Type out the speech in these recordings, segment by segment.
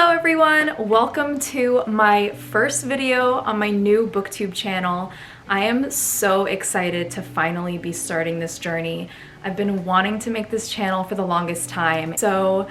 Hello everyone! Welcome to my first video on my new booktube channel. I am so excited to finally be starting this journey. I've been wanting to make this channel for the longest time, so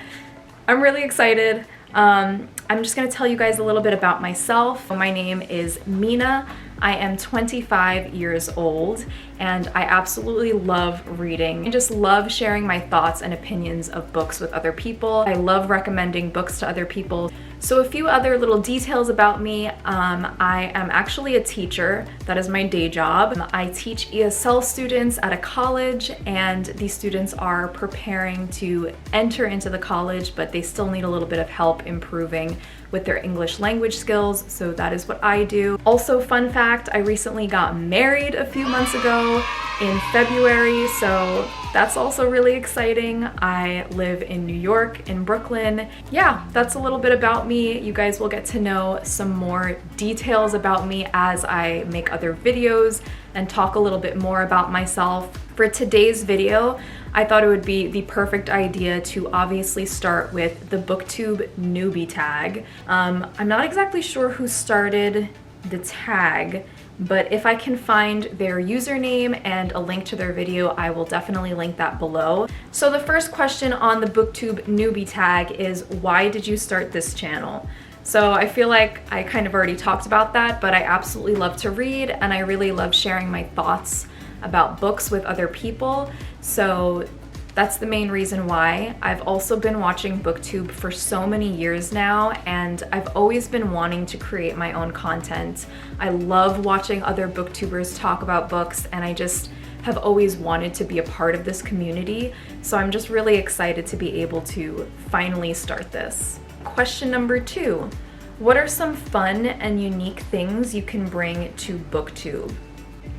I'm really excited. I'm just going to tell you guys a little bit about myself. My name is Mina. I am 25 years old and I absolutely love reading. I just love sharing my thoughts and opinions of books with other people. I love recommending books to other people. So a few other little details about me. I am actually a teacher. That is my day job. I teach ESL students at a college, and these students are preparing to enter into the college, but they still need a little bit of help improving with their English language skills, so that is what I do. Also, fun fact, I recently got married a few months ago in February, so that's also really exciting. I live in New York, in Brooklyn. Yeah, that's a little bit about me. You guys will get to know some more details about me as I make other videos and talk a little bit more about myself. For today's video, I thought it would be the perfect idea to obviously start with the Booktube Newbie Tag. I'm not exactly sure who started the tag, but if I can find their username and a link to their video, I will definitely link that below. So the first question on the Booktube Newbie Tag is, why did you start this channel? So I feel like I kind of already talked about that, but I absolutely love to read and I really love sharing my thoughts about books with other people. So that's the main reason why. I've also been watching BookTube for so many years now, and I've always been wanting to create my own content. I love watching other booktubers talk about books, and I just have always wanted to be a part of this community. So I'm just really excited to be able to finally start this. Question number 2. What are some fun and unique things you can bring to BookTube?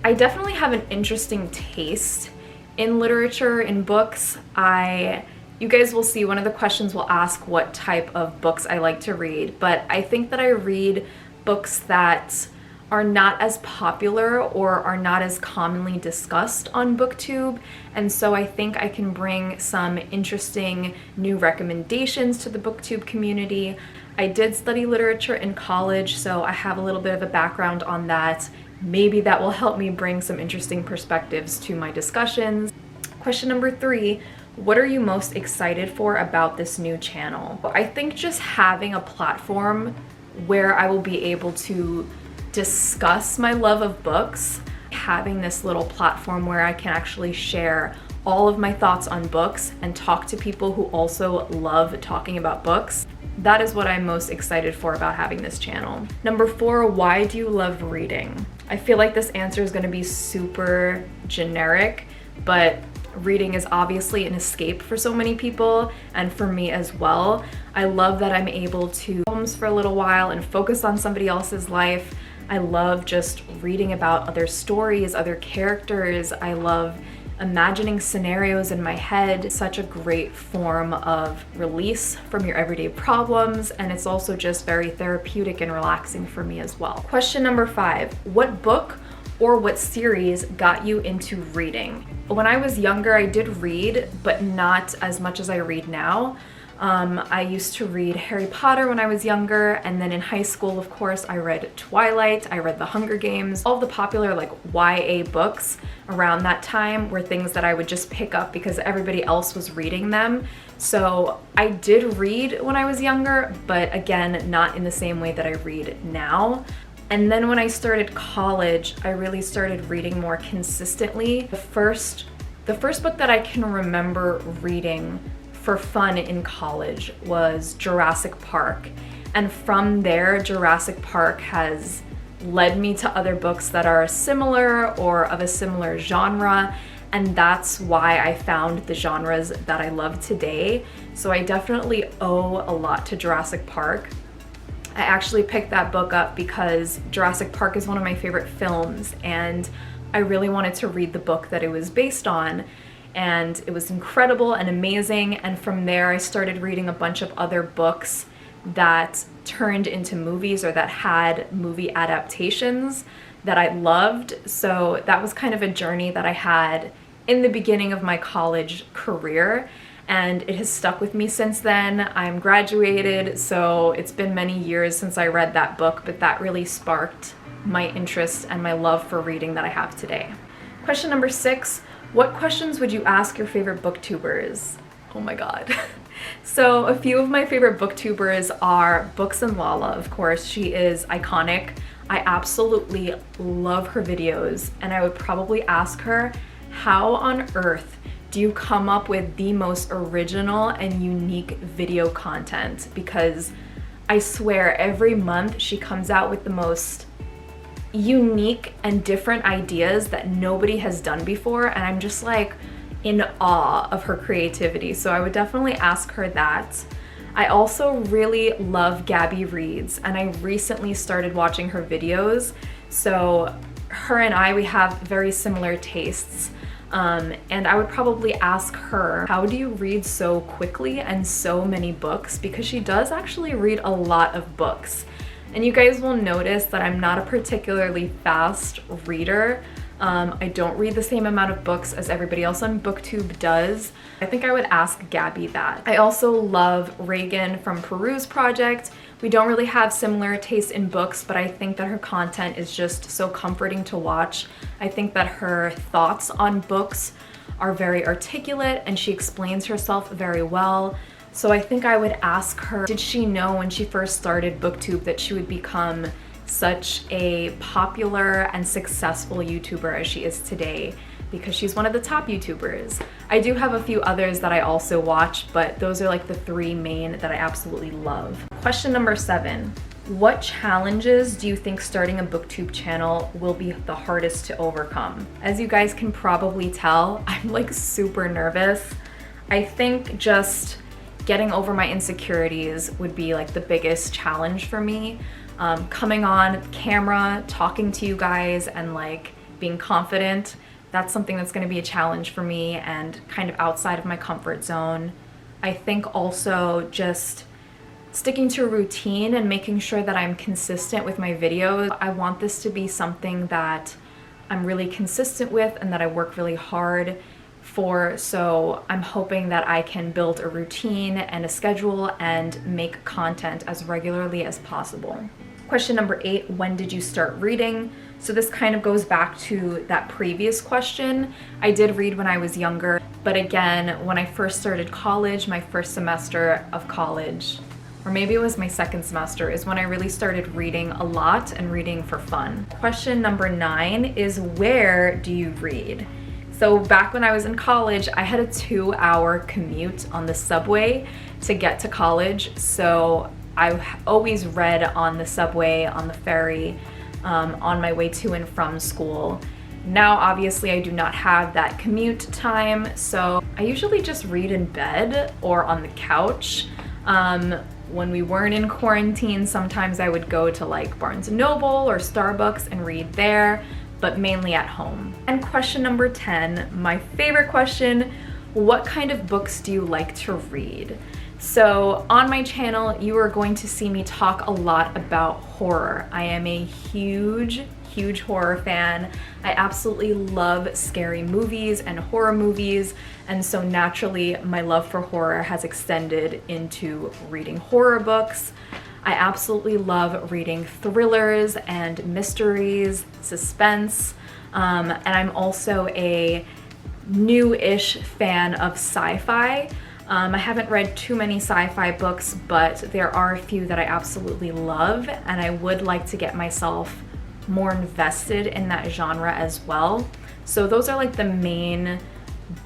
I definitely have an interesting taste in literature, in books. You guys will see one of the questions will ask what type of books I like to read, but I think that I read books that are not as popular or are not as commonly discussed on BookTube, and so I think I can bring some interesting new recommendations to the BookTube community. I did study literature in college, so I have a little bit of a background on that. Maybe that will help me bring some interesting perspectives to my discussions. Question number 3, what are you most excited for about this new channel? I think just having a platform where I will be able to discuss my love of books, having this little platform where I can actually share all of my thoughts on books and talk to people who also love talking about books. That is what I'm most excited for about having this channel. Number 4, why do you love reading? I feel like this answer is going to be super generic, but reading is obviously an escape for so many people, and for me as well. I love that I'm able to films for a little while and focus on somebody else's life. I love just reading about other stories, other characters. I love imagining scenarios in my head. Such a great form of release from your everyday problems, and it's also just very therapeutic and relaxing for me as well. Question number 5, what book or what series got you into reading? When I was younger, I did read, but not as much as I read now. I used to read Harry Potter when I was younger, and then in high school, of course, I read Twilight, I read The Hunger Games. All the popular like YA books around that time were things that I would just pick up because everybody else was reading them. So I did read when I was younger, but again, not in the same way that I read now. And then when I started college, I really started reading more consistently. The first book that I can remember reading for fun in college was Jurassic Park. And from there, Jurassic Park has led me to other books that are similar or of a similar genre, and that's why I found the genres that I love today. So I definitely owe a lot to Jurassic Park. I actually picked that book up because Jurassic Park is one of my favorite films, and I really wanted to read the book that it was based on. And it was incredible and amazing, and from there I started reading a bunch of other books that turned into movies or that had movie adaptations that I loved. So that was kind of a journey that I had in the beginning of my college career, and it has stuck with me since then. I'm graduated, so it's been many years since I read that book, but that really sparked my interest and my love for reading that I have today. Question number 6, what questions would you ask your favorite booktubers? Oh my god. So a few of my favorite booktubers are Books and Lala, of course. She is iconic. I absolutely love her videos, and I would probably ask her, how on earth do you come up with the most original and unique video content? Because I swear every month she comes out with the most unique and different ideas that nobody has done before, and I'm just like in awe of her creativity. So I would definitely ask her that. I also really love Gabby Reads, and I recently started watching her videos. So her and I, we have very similar tastes. And I would probably ask her, how do you read so quickly and so many books? Because she does actually read a lot of books. And you guys will notice that I'm not a particularly fast reader. I don't read the same amount of books as everybody else on BookTube does. I think I would ask Gabby that. I also love Reagan from Peruse Project. We don't really have similar tastes in books, but I think that her content is just so comforting to watch. I think that her thoughts on books are very articulate and she explains herself very well. So I think I would ask her, did she know when she first started BookTube that she would become such a popular and successful YouTuber as she is today? Because she's one of the top YouTubers. I do have a few others that I also watch, but those are like the 3 main that I absolutely love. Question number 7. What challenges do you think starting a BookTube channel will be the hardest to overcome? As you guys can probably tell, I'm like super nervous. I think just getting over my insecurities would be like the biggest challenge for me. Coming on camera, talking to you guys, and like being confident, that's something that's going to be a challenge for me and kind of outside of my comfort zone. I think also just sticking to a routine and making sure that I'm consistent with my videos. I want this to be something that I'm really consistent with and that I work really hard for, so I'm hoping that I can build a routine and a schedule and make content as regularly as possible. Question number 8, when did you start reading? So this kind of goes back to that previous question. I did read when I was younger, but again, when I first started college, my first semester of college, or maybe it was my second semester, is when I really started reading a lot and reading for fun. Question number 9 is, where do you read? So back when I was in college, I had a 2-hour commute on the subway to get to college. So I always read on the subway, on the ferry, on my way to and from school. Now, obviously, I do not have that commute time, so I usually just read in bed or on the couch. When we weren't in quarantine, sometimes I would go to like Barnes & Noble or Starbucks and read there, but mainly at home. And question number 10, my favorite question, what kind of books do you like to read? So on my channel, you are going to see me talk a lot about horror. I am a huge horror fan. I absolutely love scary movies and horror movies, and so naturally my love for horror has extended into reading horror books. I absolutely love reading thrillers and mysteries, suspense, and I'm also a new-ish fan of sci-fi. I haven't read too many sci-fi books, but there are a few that I absolutely love, and I would like to get myself more invested in that genre as well. So those are like the main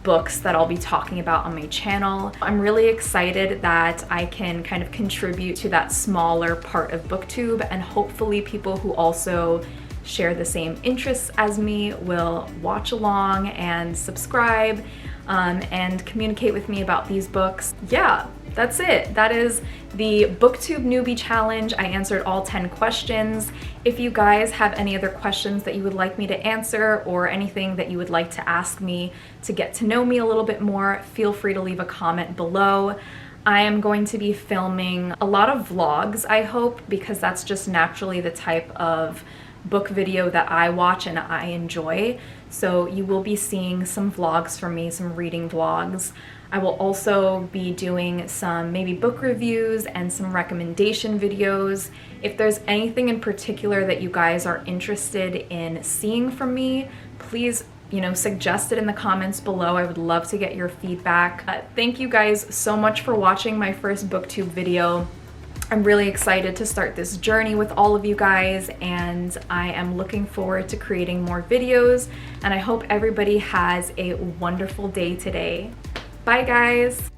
books that I'll be talking about on my channel. I'm really excited that I can kind of contribute to that smaller part of BookTube, and hopefully people who also share the same interests as me will watch along and subscribe and communicate with me about these books. Yeah, that's it. That is the BookTube Newbie Challenge. I answered all 10 questions. If you guys have any other questions that you would like me to answer or anything that you would like to ask me to get to know me a little bit more, feel free to leave a comment below. I am going to be filming a lot of vlogs, I hope, because that's just naturally the type of book video that I watch and I enjoy. So you will be seeing some vlogs from me, some reading vlogs. I will also be doing some maybe book reviews and some recommendation videos. If there's anything in particular that you guys are interested in seeing from me, please suggest it in the comments below. I would love to get your feedback. Thank you guys so much for watching my first booktube video. I'm really excited to start this journey with all of you guys, and I am looking forward to creating more videos, and I hope everybody has a wonderful day today. Bye guys!